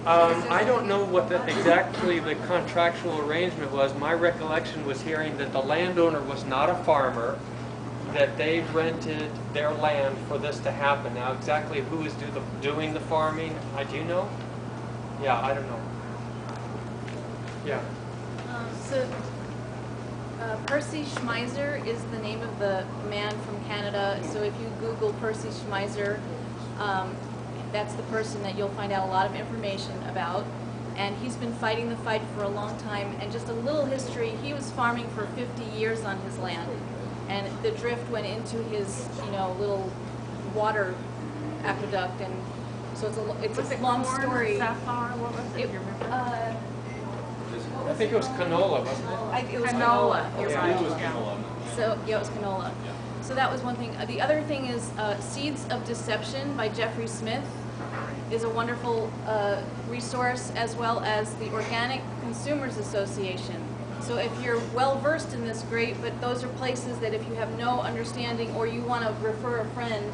I don't know what exactly the contractual arrangement was. My recollection was hearing that the landowner was not a farmer, that they rented their land for this to happen. Now, exactly who is doing the farming, do you know? Yeah, I don't know. Yeah. Percy Schmeiser is the name of the man from Canada. So if you Google Percy Schmeiser, that's the person that you'll find out a lot of information about. And he's been fighting the fight for a long time. And just a little history, he was farming for 50 years on his land. And the drift went into his, little water aqueduct. And so it's a long story. Sapphire? What was it? Do you remember? I think it was canola, wasn't it? It was Canola. You're Yeah. right. It was canola. So, yeah, it was canola. So that was one thing. The other thing is Seeds of Deception by Jeffrey Smith is a wonderful resource, as well as the Organic Consumers Association. So if you're well versed in this, great, but those are places that if you have no understanding or you want to refer a friend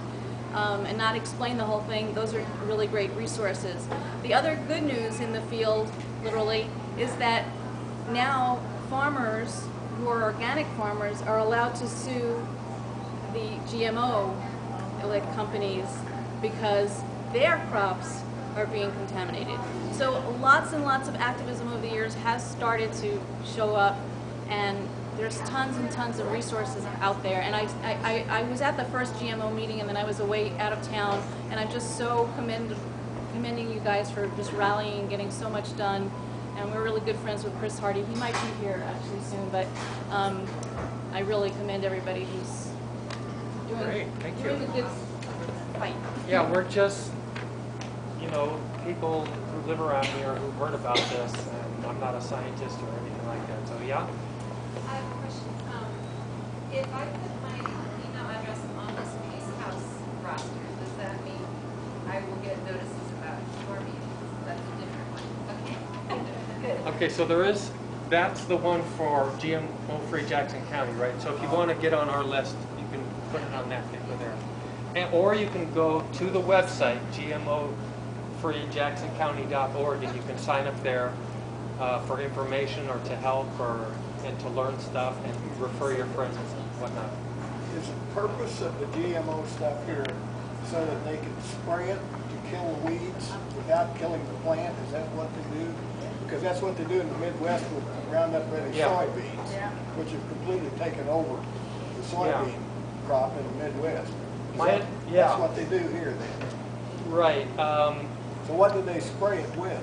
and not explain the whole thing, those are really great resources. The other good news in the field, literally, is that now farmers who are organic farmers are allowed to sue the GMO companies because their crops are being contaminated. So lots and lots of activism over the years has started to show up, and there's tons and tons of resources out there. And I was at the first GMO meeting, and then I was away out of town, and I'm just so commending you guys for just rallying and getting so much done. And we're really good friends with Chris Hardy. He might be here actually soon, but I really commend everybody who's doing a good fight. Yeah, we're just, people who live around here who've heard about this, and I'm not a scientist or anything like that. So, yeah? I have a question. If I put my email address on this Peace House roster, does that mean I will get notices about your meetings? That's a different one. Okay. Okay, so that's the one for GMO-free Jackson County, right? So if you want to get on our list, you can put it on that paper there. Or you can go to the website, GMO-free-jackson-county.org, and you can sign up there for information or to help and to learn stuff and refer your friends and whatnot. Is the purpose of the GMO stuff here so that they can spray it to kill weeds without killing the plant? Is that what they do? Because that's what they do in the Midwest with Roundup Ready soybeans, which have completely taken over the soybean crop in the Midwest. That's what they do here then. Right. So what do they spray it with,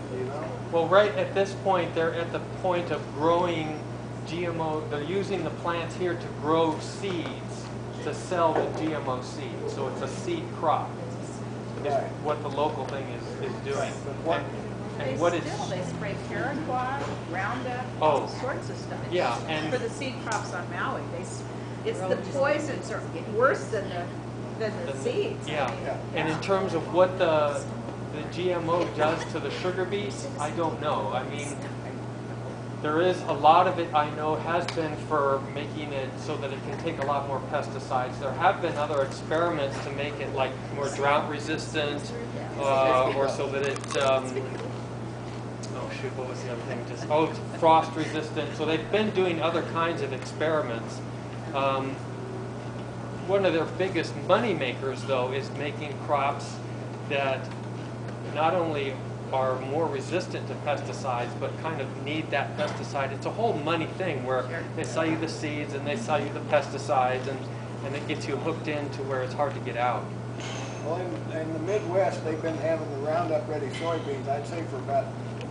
Well, right at this point, they're at the point of growing GMO. They're using the plants here to grow seeds to sell the GMO seeds. So it's a seed crop. Is what the local thing is doing. They spray Paraquat, Roundup, all sorts of stuff. Yeah, and for the seed crops on Maui, it's the poisons are worse than the seeds. Yeah. And in terms of what the GMO does to the sugar beets, I don't know. I mean, there is a lot of it I know has been for making it so that it can take a lot more pesticides. There have been other experiments to make it like more drought resistant, or so that it. What was the other thing? Frost resistant. So they've been doing other kinds of experiments. One of their biggest money makers, though, is making crops that not only are more resistant to pesticides, but kind of need that pesticide. It's a whole money thing where they sell you the seeds and they sell you the pesticides, and it gets you hooked into where it's hard to get out. Well, in the Midwest, they've been having the Roundup Ready soybeans, I'd say, for about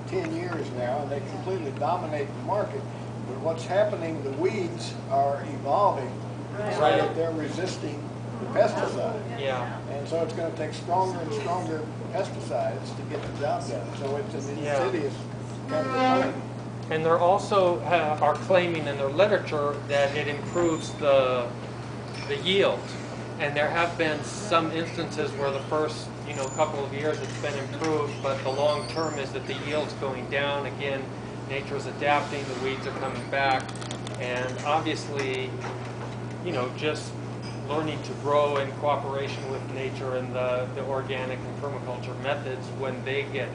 10 years now, and they completely dominate the market. But what's happening, the weeds are evolving so that they're resisting the pesticide. Yeah. And so it's going to take stronger and stronger pesticides to get the job done. So it's an insidious kind of thing. And they're also are claiming in their literature that it improves the yield. And there have been some instances where the first couple of years it's been improved, but the long term is that the yield's going down. Again, nature's adapting, the weeds are coming back, and obviously, just learning to grow in cooperation with nature and the organic and permaculture methods, when they get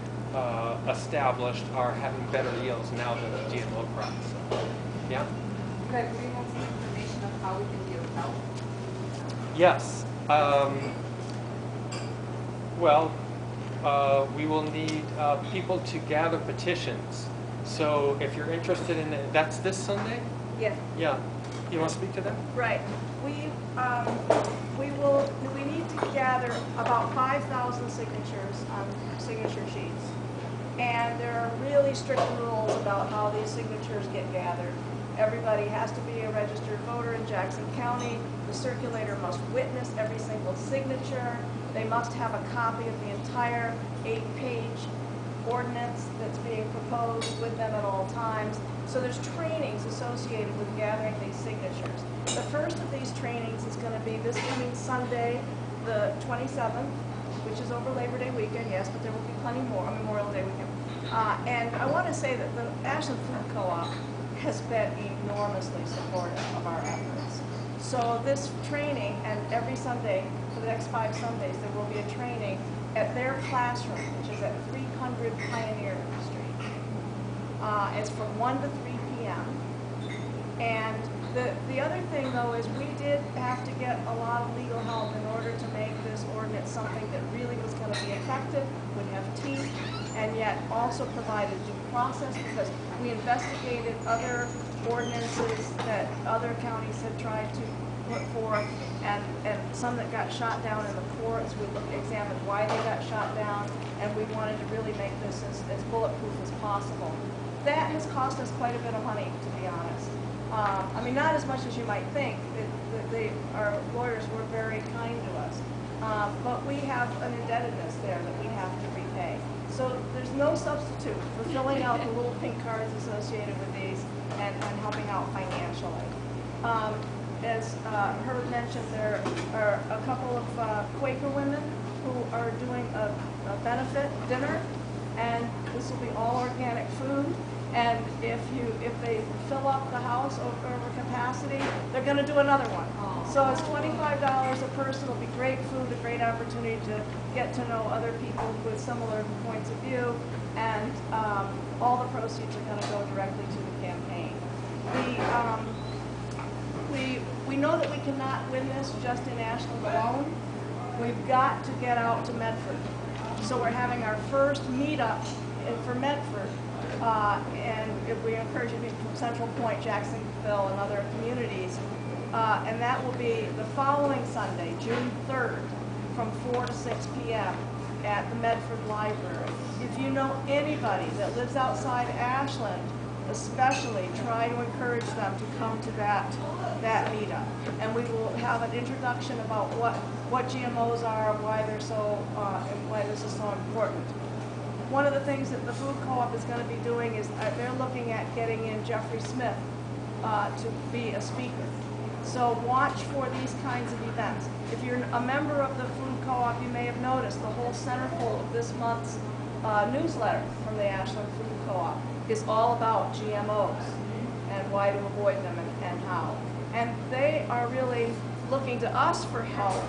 established are having better yields now than the GMO crops. So, yeah? Greg, do you have some information of how we can be of help? Yes. We will need people to gather petitions. So if you're interested in it, that's this Sunday? Yes. Yeah. You want to speak to that? Right. We need to gather about 5,000 signatures on signature sheets. And there are really strict rules about how these signatures get gathered. Everybody has to be a registered voter in Jackson County. The circulator must witness every single signature. They must have a copy of the entire 8-page ordinance that's being proposed with them at all times. So there's trainings associated with gathering these signatures. The first of these trainings is going to be this coming Sunday, the 27th, which is over Labor Day weekend, yes, but there will be plenty more on Memorial Day weekend. And I want to say that the Ashland Food Co-op has been enormously supportive of our efforts. So this training, and every Sunday, for the next 5 Sundays, there will be a training at their classroom, which is at 300 Pioneer Street. It's from 1 to 3 p.m. And the other thing, though, is we did have to get a lot of legal help in order to make this ordinance something that really was going to be effective, would have teeth, and yet also provided due process, because we investigated other ordinances that other counties had tried to put forth, and some that got shot down in the courts. We examined why they got shot down, and we wanted to really make this as bulletproof as possible. That has cost us quite a bit of money, to be honest. I mean, not as much as you might think. Our lawyers were very kind to us. But we have an indebtedness there that we have to repay. So there's no substitute for filling out the little pink cards associated with these and helping out financially. As Herb mentioned, there are a couple of Quaker women who are doing a benefit dinner, and this will be all organic food. And if they fill up the house over capacity, they're going to do another one. So it's $25 a person. It'll be great food, a great opportunity to get to know other people with similar points of view, and all the proceeds are going to go directly to the campaign. We know that we cannot win this just in Ashland alone. We've got to get out to Medford. So we're having our first meetup for Medford. And we encourage you to be from Central Point, Jacksonville, and other communities. And that will be the following Sunday, June 3rd, from 4 to 6 p.m. at the Medford Library. If you know anybody that lives outside Ashland, especially, try to encourage them to come to that meetup. And we will have an introduction about what GMOs are, why they're so, and why this is so important. One of the things that the food co-op is going to be doing is they're looking at getting in Jeffrey Smith to be a speaker. So watch for these kinds of events. If you're a member of the food co-op, you may have noticed the whole centerfold of this month's newsletter from the Ashland Food Co-op is all about GMOs and why to avoid them and how. And they are really looking to us for help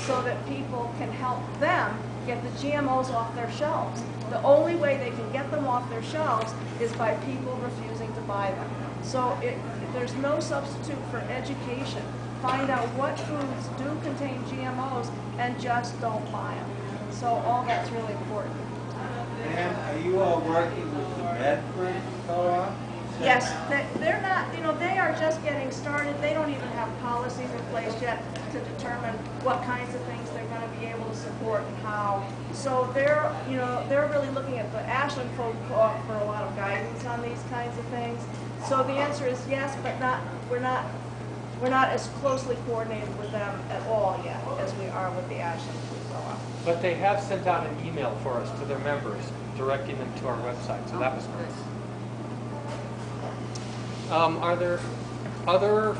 so that people can help them get the GMOs off their shelves. The only way they can get them off their shelves is by people refusing to buy them. So there's no substitute for education. Find out what foods do contain GMOs and just don't buy them. So all that's really important. And are you all working with the Medford Co-op? Yes, they're not, they are just getting started. They don't even have policies in place yet to determine what kinds of things they're going to be able to support and how. So they're really looking at the Ashland Food Co-op for a lot of guidance on these kinds of things. So the answer is yes, but we're not as closely coordinated with them at all yet as we are with the Ashland Food Co-op. But they have sent out an email for us to their members, directing them to our website, so that was great. Are there other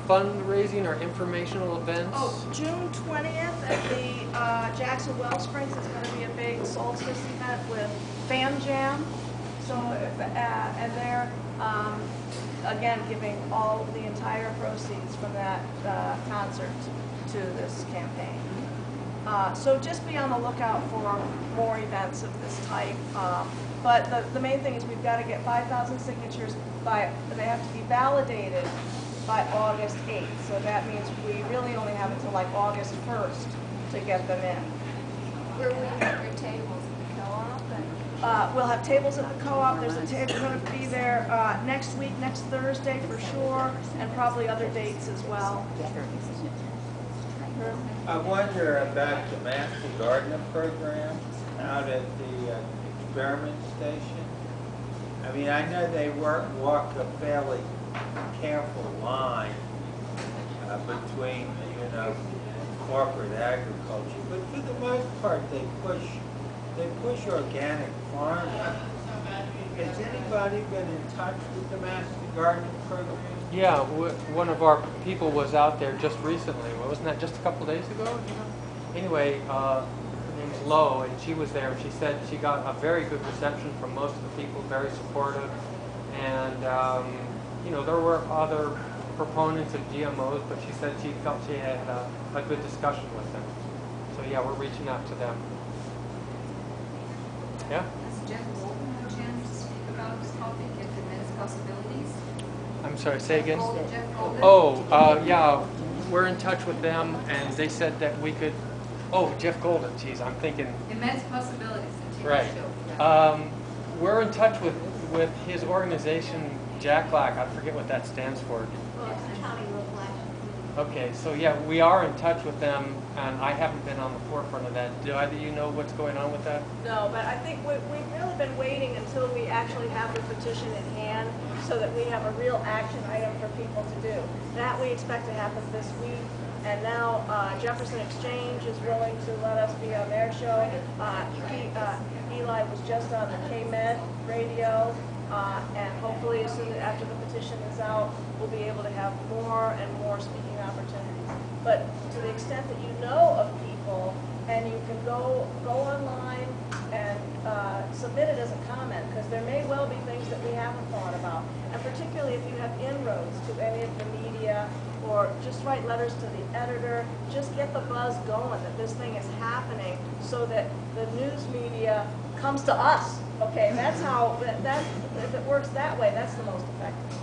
fundraising or informational events? Oh, June 20th at the Jackson Wellsprings is going to be a big solstice event with Fan Jam. So, and they're again giving all the entire proceeds from that concert to this campaign. So just be on the lookout for more events of this type. But the main thing is we've got to get 5,000 signatures they have to be validated by August 8th. So that means we really only have until like August 1st to get them in. Where will you have your tables at the co-op? We'll have tables at the co-op. There's a table going to be there next week, next Thursday for sure, and probably other dates as well. I wonder about the Master Gardener program out at the experiment station. I mean, I know they walk a fairly careful line between, you know, corporate agriculture, but for the most part, they push organic farming. Has anybody been in touch with the Master Gardening program? Yeah, one of our people was out there just recently. Wasn't that just a couple days ago? You know? Anyway, her name's Lo, and she was there, and she said she got a very good reception from most of the people, very supportive. And, you know, there were other proponents of GMOs, but she said she felt she had a good discussion with them. So, yeah, we're reaching out to them. Yeah? Has Jeff Golden had a chance to speak about this topic and immense possibilities? I'm sorry, say again? Jeff Golden? Oh, yeah, we're in touch with them, and they said that we could, oh, Jeff Golden, geez, I'm thinking, Immense possibilities. the TV right. show, yeah. We're in touch with his organization, Jack Black, I forget what that stands for. Okay, so yeah, we are in touch with them, and I haven't been on the forefront of that. Do either of you know what's going on with that? No, but I think we've really been waiting until we actually have the petition in hand so that we have a real action item for people to do. That we expect to happen this week. And now Jefferson Exchange is willing to let us be on their show. Eli was just on the K-Med radio. And hopefully as soon as after the petition is out, we'll be able to have more and more speaking opportunities. But to the extent that you know of people and you can go online and submit it as a comment, because there may well be things that we haven't thought about. And particularly if you have inroads to any of the media, or just write letters to the editor, just get the buzz going that this thing is happening so that the news media comes to us. Okay, that's how, if it works that way, that's the most effective.